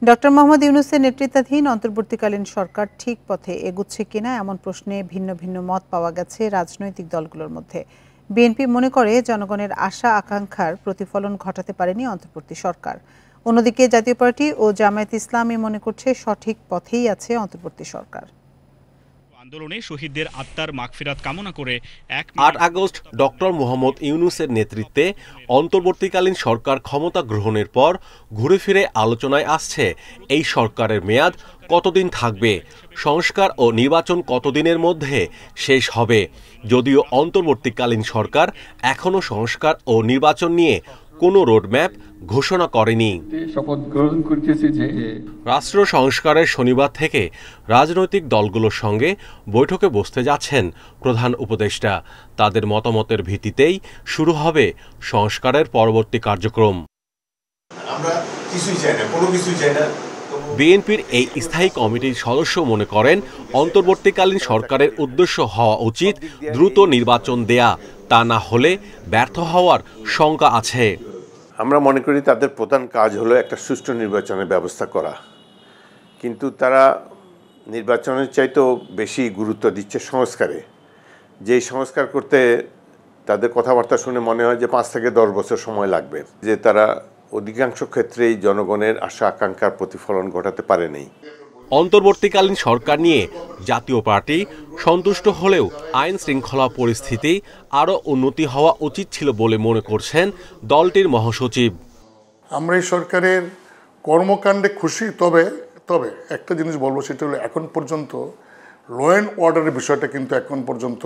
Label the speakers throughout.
Speaker 1: Doctor Mohammad ইউনূসের নেতৃত্বাধীন অন্তর্বর্তীকালীন সরকার ঠিক পথে এগুচ্ছে কিনা এমন প্রশ্নে ভিন্ন ভিন্ন মত পাওয়া গেছে রাজনৈতিক দলগুলোর মধ্যে। বিএনপি মনে করে জনগণের আশা আকাঙ্ক্ষার প্রতিফলন ঘটাতে পারেনি অন্তর্বর্তী সরকার। অন্যদিকে জাতীয় পার্টি ও জামায়াতে ইসলামী মনে করছে সঠিক পথেই আছে অন্তর্বর্তী সরকার।
Speaker 2: আন্দোলনে শহীদদের আত্মার মাগফিরাত কামনা করে
Speaker 3: ৮ আগস্ট ডক্টর মোহাম্মদ ইউনূসের নেতৃত্বে অন্তর্বর্তীকালীন সরকার ক্ষমতা গ্রহণের পর ঘুরে ফিরে আলোচনায় আসছে এই সরকারের মেয়াদ কতদিন থাকবে, সংস্কার ও নির্বাচন কতদিনের মধ্যে শেষ হবে। যদিও অন্তর্বর্তীকালীন সরকার এখনো সংস্কার ও নির্বাচন নিয়ে কোনো রোডম্যাপ ঘোষণা করেনি।
Speaker 4: শপথ গ্রহণ করতেছি যে
Speaker 3: রাষ্ট্র সংস্কারের শনিবার থেকে রাজনৈতিক দলগুলোর সঙ্গে বৈঠকে বসতে যাচ্ছেন প্রধান উপদেষ্টা। তাদের মতামতের ভিত্তিতেই শুরু হবে সংস্কারের পরবর্তী কার্যক্রম।
Speaker 5: আমরা কিছুই চাই না, কোনো কিছুই চাই না।
Speaker 3: বিএনপির এই স্থায়ী কমিটির সদস্য মনে করেন অন্তর্বর্তীকালীন সরকারের উদ্দেশ্য হওয়া উচিত দ্রুত নির্বাচন দেয়া, তা না হলে ব্যর্থ হওয়ার শঙ্কা আছে।
Speaker 5: আমরা মনে করি তাদের প্রধান কাজ হলো একটা সুষ্ঠু নির্বাচনের ব্যবস্থা করা, কিন্তু তারা নির্বাচনের চাইতেও বেশি গুরুত্ব দিচ্ছে সংস্কারে। যেই সংস্কার করতে তাদের কথাবার্তা শুনে মনে হয় যে 5 থেকে 10 বছর সময় লাগবে, যে তারা অধিকাংশ ক্ষেত্রেই জনগণের আশা আকাঙ্ক্ষার প্রতিফলন ঘটাতে পারেনি।
Speaker 3: অন্তর্বর্তীকালীন সরকার নিয়ে জাতীয় পার্টি সন্তুষ্ট হলেও আইন শৃঙ্খলা পরিস্থিতি আরও উন্নতি হওয়া উচিত ছিল বলে মনে করছেন দলটির মহাসচিব।
Speaker 6: আমরা এই সরকারের কর্মকাণ্ডে খুশি, তবে একটা জিনিস বলবো, সেটা হলো এখন পর্যন্ত ল অ্যান্ড অর্ডারের বিষয়টা কিন্তু এখন পর্যন্ত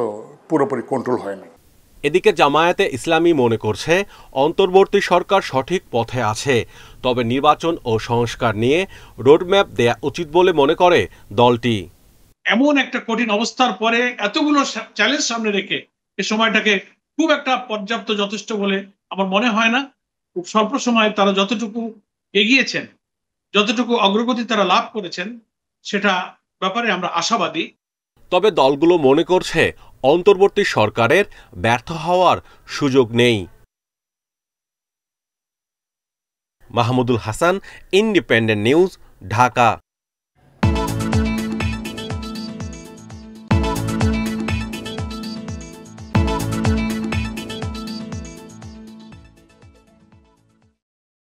Speaker 6: পুরোপুরি কন্ট্রোল হয়নি।
Speaker 3: এদিকে জামায়াতে ইসলামী মনে করছে অন্তর্বর্তী সরকার সঠিক পথে আছে, তবে নির্বাচন ও সংস্কার নিয়ে রোডম্যাপ দেয়া উচিত বলে মনে করে দলটি।
Speaker 7: এমন একটা কঠিন অবস্থার পরে এতগুলো চ্যালেঞ্জ সামনে রেখে এই সময়টাকে খুব একটা পর্যাপ্ত যথেষ্ট বলে আমার মনে হয় না। খুব স্বল্প সময়ে তারা যতটুকু এগিয়েছেন, যতটুকু অগ্রগতি তারা লাভ করেছেন, সেটা ব্যাপারে আমরা আশাবাদী।
Speaker 3: তবে দলগুলো মনে করছে অন্তর্বর্তী সরকারের ব্যর্থ হওয়ার সুযোগ নেই। Mahmudul Hasan, independent news, Dhaka.